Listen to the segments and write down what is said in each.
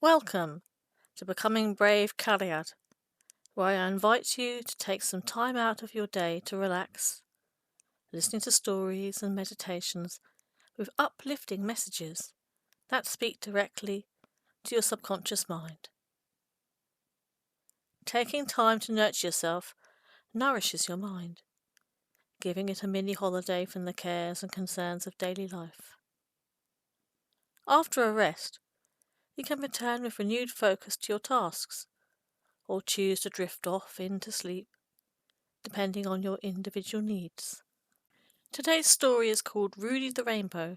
Welcome to Becoming Brave Cariad, where I invite you to take some time out of your day to relax, listening to stories and meditations with uplifting messages that speak directly to your subconscious mind. Taking time to nurture yourself nourishes your mind, giving it a mini holiday from the cares and concerns of daily life. After a rest, you can return with renewed focus to your tasks, or choose to drift off into sleep, depending on your individual needs. Today's story is called Rudi the Rainbow,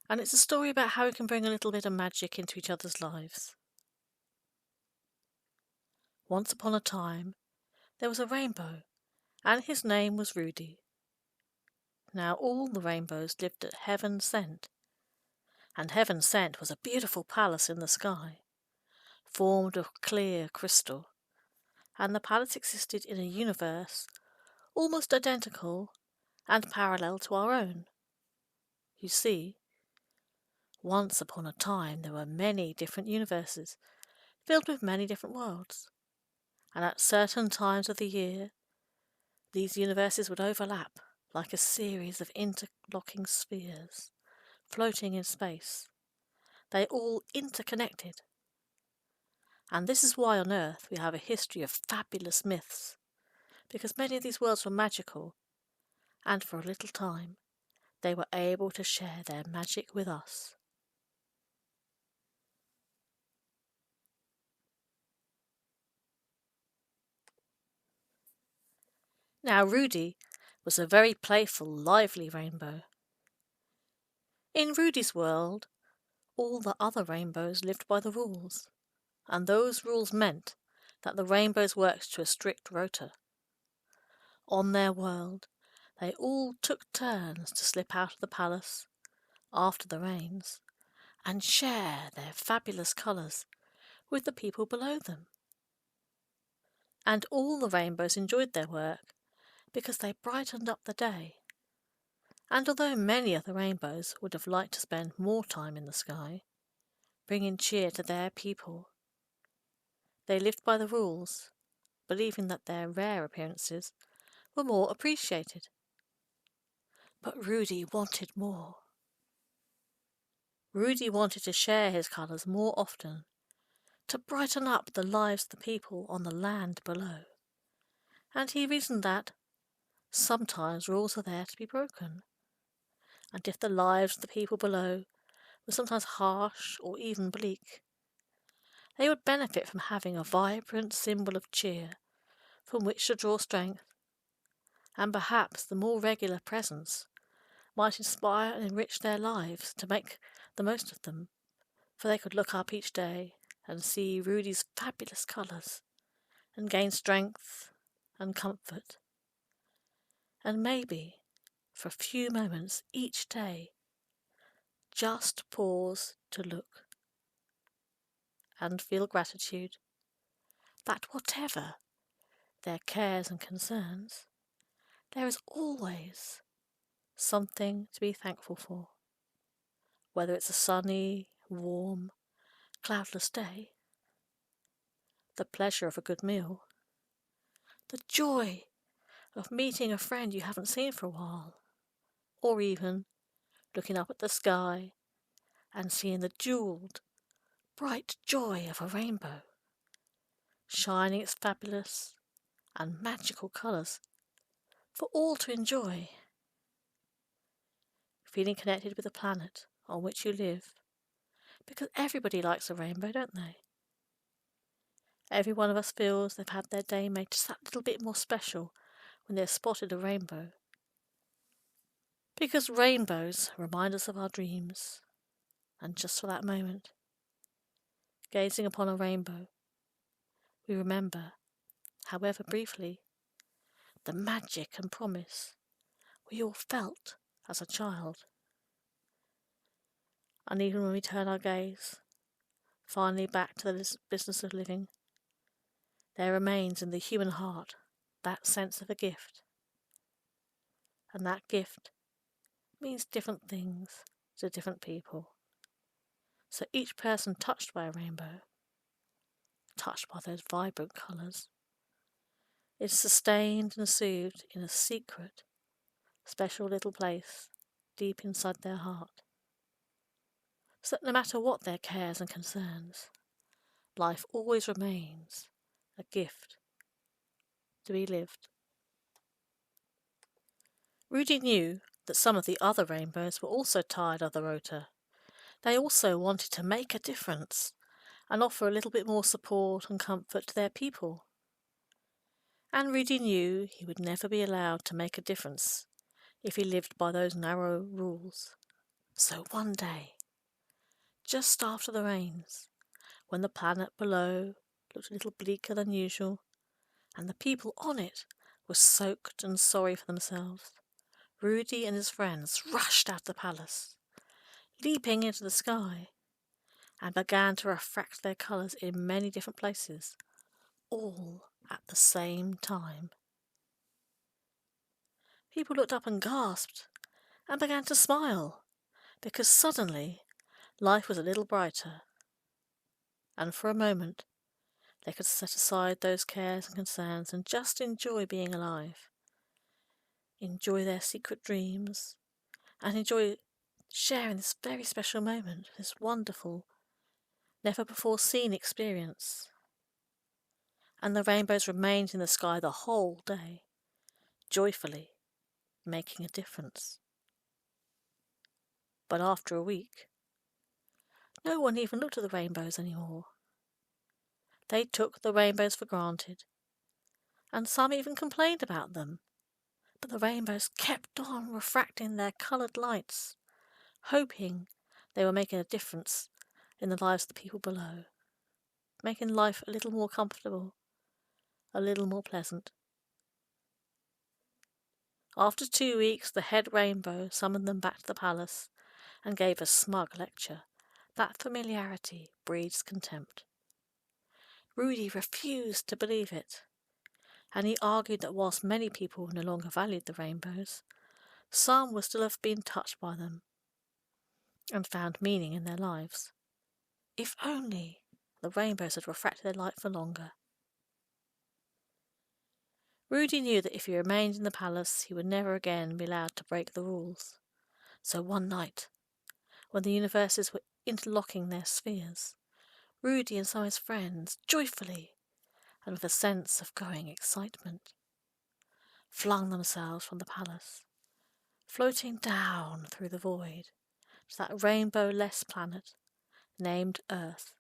and it's a story about how we can bring a little bit of magic into each other's lives. Once upon a time, there was a rainbow, and his name was Rudi. Now all the rainbows lived at Heaven Sent, and Heaven Sent was a beautiful palace in the sky, formed of clear crystal, and the palace existed in a universe almost identical and parallel to our own. You see, once upon a time there were many different universes, filled with many different worlds, and at certain times of the year, these universes would overlap like a series of interlocking spheres, floating in space. They all interconnected. And this is why on Earth we have a history of fabulous myths, because many of these worlds were magical, and for a little time they were able to share their magic with us. Now Rudi was a very playful, lively rainbow. In Rudi's world, all the other rainbows lived by the rules, and those rules meant that the rainbows worked to a strict rota. On their world, they all took turns to slip out of the palace after the rains and share their fabulous colours with the people below them. And all the rainbows enjoyed their work because they brightened up the day. And although many of the rainbows would have liked to spend more time in the sky, bringing cheer to their people, they lived by the rules, believing that their rare appearances were more appreciated. But Rudi wanted more. Rudi wanted to share his colours more often, to brighten up the lives of the people on the land below. And he reasoned that sometimes rules are there to be broken, and if the lives of the people below were sometimes harsh or even bleak, they would benefit from having a vibrant symbol of cheer from which to draw strength, and perhaps the more regular presence might inspire and enrich their lives to make the most of them, for they could look up each day and see Rudi's fabulous colours and gain strength and comfort, and maybe, for a few moments each day, just pause to look and feel gratitude that whatever their cares and concerns, there is always something to be thankful for, whether it's a sunny, warm, cloudless day, the pleasure of a good meal, the joy of meeting a friend you haven't seen for a while, or even looking up at the sky and seeing the jewelled, bright joy of a rainbow, shining its fabulous and magical colours for all to enjoy. Feeling connected with the planet on which you live, because everybody likes a rainbow, don't they? Every one of us feels they've had their day made just that little bit more special when they've spotted a rainbow. Because rainbows remind us of our dreams, and just for that moment, gazing upon a rainbow, we remember, however briefly, the magic and promise we all felt as a child. And even when we turn our gaze finally back to the business of living, there remains in the human heart that sense of a gift. And that gift means different things to different people. So each person touched by a rainbow, touched by those vibrant colours, is sustained and soothed in a secret, special little place deep inside their heart. So that no matter what their cares and concerns, life always remains a gift to be lived. Rudi knew that some of the other rainbows were also tired of the rota. They also wanted to make a difference and offer a little bit more support and comfort to their people. And Rudi knew he would never be allowed to make a difference if he lived by those narrow rules. So one day, just after the rains, when the planet below looked a little bleaker than usual, and the people on it were soaked and sorry for themselves, Rudi and his friends rushed out of the palace, leaping into the sky, and began to refract their colours in many different places, all at the same time. People looked up and gasped, and began to smile, because suddenly life was a little brighter, and for a moment they could set aside those cares and concerns and just enjoy being alive, enjoy their secret dreams, and enjoy sharing this very special moment, this wonderful, never-before-seen experience. And the rainbows remained in the sky the whole day, joyfully making a difference. But after a week, no one even looked at the rainbows anymore. They took the rainbows for granted, and some even complained about them. But the rainbows kept on refracting their coloured lights, hoping they were making a difference in the lives of the people below, making life a little more comfortable, a little more pleasant. After 2 weeks, the head rainbow summoned them back to the palace and gave a smug lecture that familiarity breeds contempt. Rudi refused to believe it, and he argued that whilst many people no longer valued the rainbows, some would still have been touched by them and found meaning in their lives. If only the rainbows had refracted their light for longer. Rudi knew that if he remained in the palace, he would never again be allowed to break the rules. So one night, when the universes were interlocking their spheres, Rudi and some of his friends, joyfully and with a sense of growing excitement, flung themselves from the palace, floating down through the void to that rainbow-less planet named Earth.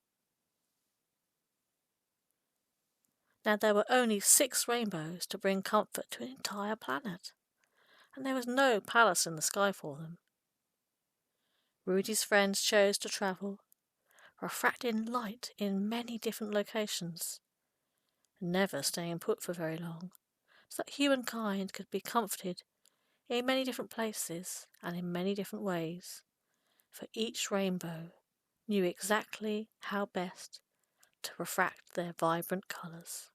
Now there were only 6 rainbows to bring comfort to an entire planet, and there was no palace in the sky for them. Rudi's friends chose to travel, refracting light in many different locations, never staying put for very long, so that humankind could be comforted in many different places and in many different ways, for each rainbow knew exactly how best to refract their vibrant colours.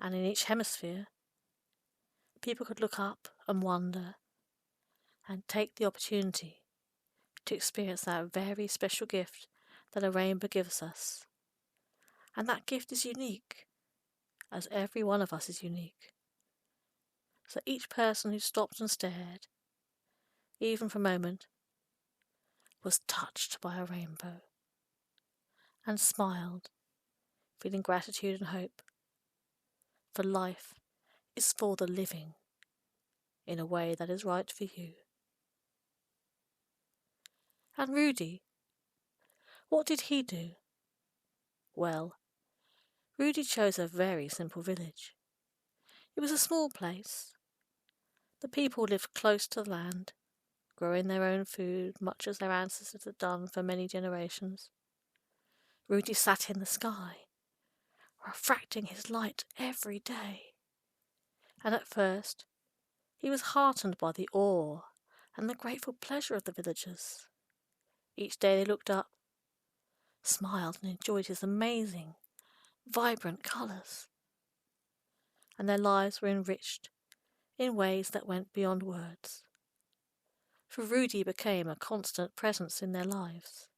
And in each hemisphere, people could look up and wonder and take the opportunity to experience that very special gift that a rainbow gives us. And that gift is unique, as every one of us is unique. So each person who stopped and stared, even for a moment, was touched by a rainbow and smiled, feeling gratitude and hope. For life is for the living in a way that is right for you. And Rudi, what did he do? Well, Rudi chose a very simple village. It was a small place. The people lived close to the land, growing their own food, much as their ancestors had done for many generations. Rudi sat in the sky, refracting his light every day. And at first, he was heartened by the awe and the grateful pleasure of the villagers. Each day they looked up, smiled and enjoyed his amazing, vibrant colours. And their lives were enriched in ways that went beyond words. for Rudi became a constant presence in their lives.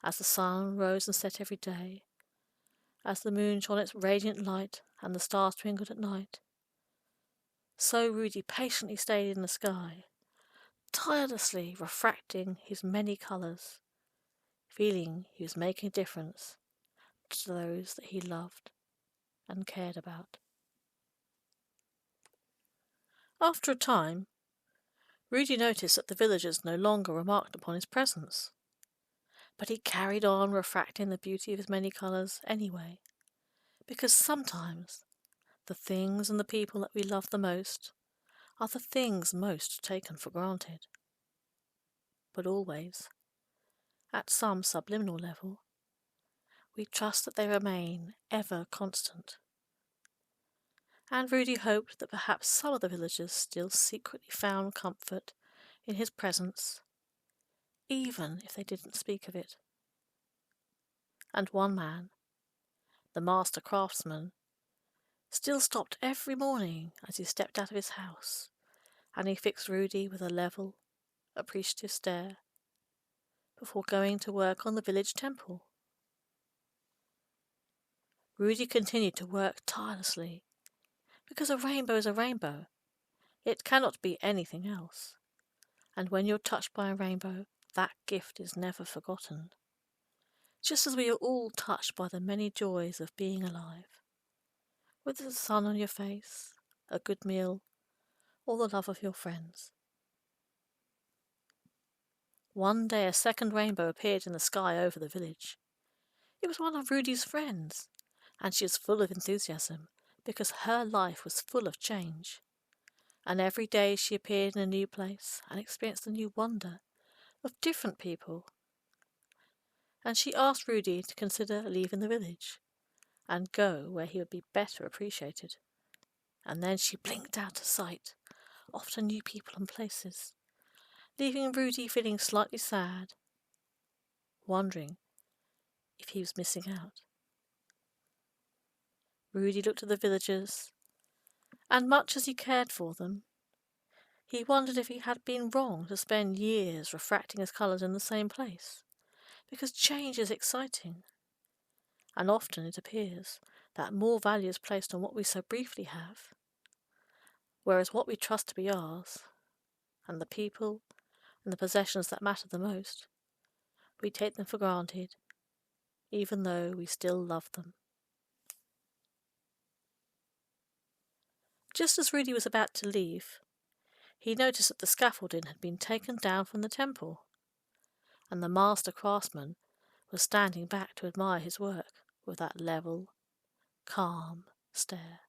As the sun rose and set every day, as the moon shone its radiant light and the stars twinkled at night, so Rudi patiently stayed in the sky, tirelessly refracting his many colours, feeling he was making a difference to those that he loved and cared about. After a time, Rudi noticed that the villagers no longer remarked upon his presence, but he carried on refracting the beauty of his many colours anyway, because sometimes the things and the people that we love the most are the things most taken for granted. But always, at some subliminal level, we trust that they remain ever constant. And Rudi hoped that perhaps some of the villagers still secretly found comfort in his presence, even if they didn't speak of it. And one man, the master craftsman, still stopped every morning as he stepped out of his house, and he fixed Rudi with a level, appreciative stare before going to work on the village temple. Rudi continued to work tirelessly, because a rainbow is a rainbow. It cannot be anything else. And when you're touched by a rainbow, that gift is never forgotten. Just as we are all touched by the many joys of being alive, whether the sun on your face, a good meal, or the love of your friends. One day a second rainbow appeared in the sky over the village. It was one of Rudi's friends, and she was full of enthusiasm because her life was full of change. And every day she appeared in a new place and experienced a new wonder of different people. And she asked Rudi to consider leaving the village and go where he would be better appreciated. And then she blinked out of sight, off to new people and places, leaving Rudi feeling slightly sad, wondering if he was missing out. Rudi looked at the villagers, and much as he cared for them, he wondered if he had been wrong to spend years refracting his colours in the same place, because change is exciting, and often it appears that more value is placed on what we so briefly have, whereas what we trust to be ours, and the people and the possessions that matter the most, we take them for granted, even though we still love them. Just as Rudi was about to leave, he noticed that the scaffolding had been taken down from the temple, and the master craftsman was standing back to admire his work with that level, calm stare.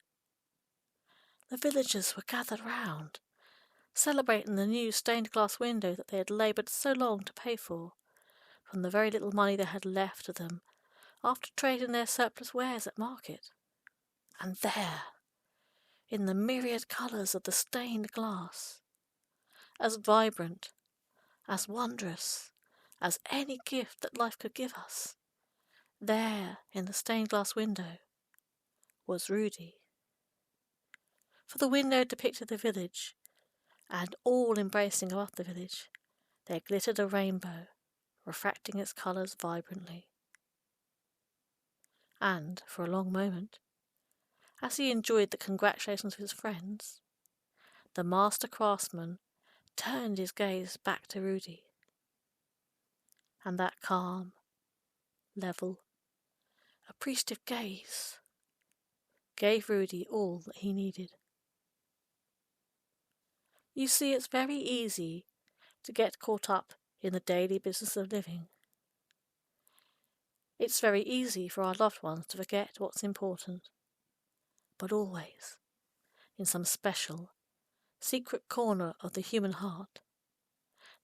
The villagers were gathered round, celebrating the new stained-glass window that they had laboured so long to pay for, from the very little money they had left to them after trading their surplus wares at market. And there, in the myriad colours of the stained glass, as vibrant, as wondrous as any gift that life could give us, there in the stained glass window was Rudi. For the window depicted the village, and all embracing above the village there glittered a rainbow, refracting its colours vibrantly. And for a long moment, as he enjoyed the congratulations of his friends, the master craftsman turned his gaze back to Rudi, and that calm, level, appreciative gaze gave Rudi all that he needed. You see, it's very easy to get caught up in the daily business of living. It's very easy for our loved ones to forget what's important. But always, in some special, secret corner of the human heart,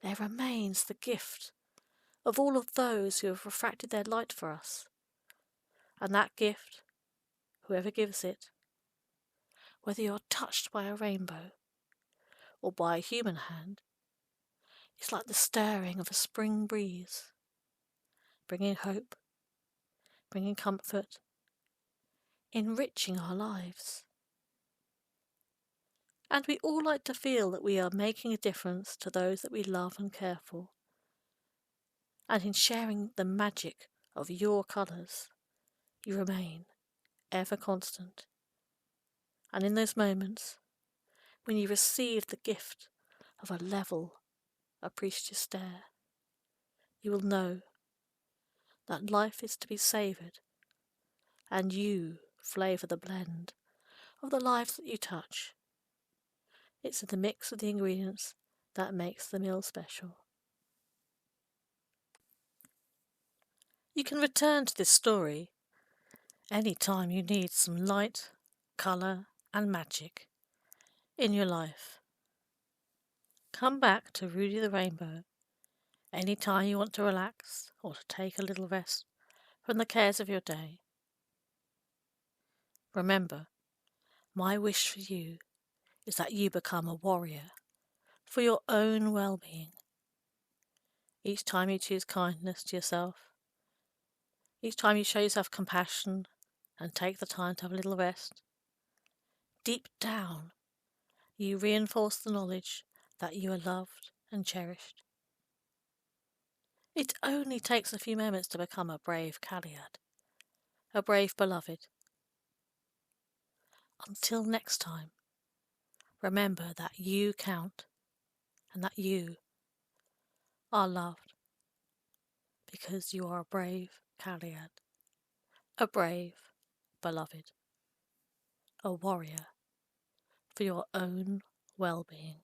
there remains the gift of all of those who have refracted their light for us. And that gift, whoever gives it, whether you're touched by a rainbow or by a human hand, is like the stirring of a spring breeze, bringing hope, bringing comfort, enriching our lives. And we all like to feel that we are making a difference to those that we love and care for. And in sharing the magic of your colours, you remain ever constant. And in those moments, when you receive the gift of a level, appreciative stare, you will know that life is to be savoured, and you flavour the blend of the lives that you touch. It's the mix of the ingredients that makes the meal special. You can return to this story any time you need some light, colour and magic in your life. Come back to Rudi the Rainbow any time you want to relax or to take a little rest from the cares of your day. Remember, my wish for you is that you become a warrior for your own well-being. Each time you choose kindness to yourself, each time you show yourself compassion and take the time to have a little rest, deep down you reinforce the knowledge that you are loved and cherished. It only takes a few moments to become a brave Cariad, a brave beloved. Until next time, remember that you count and that you are loved because you are a brave Cariad, a brave beloved, a warrior for your own well-being.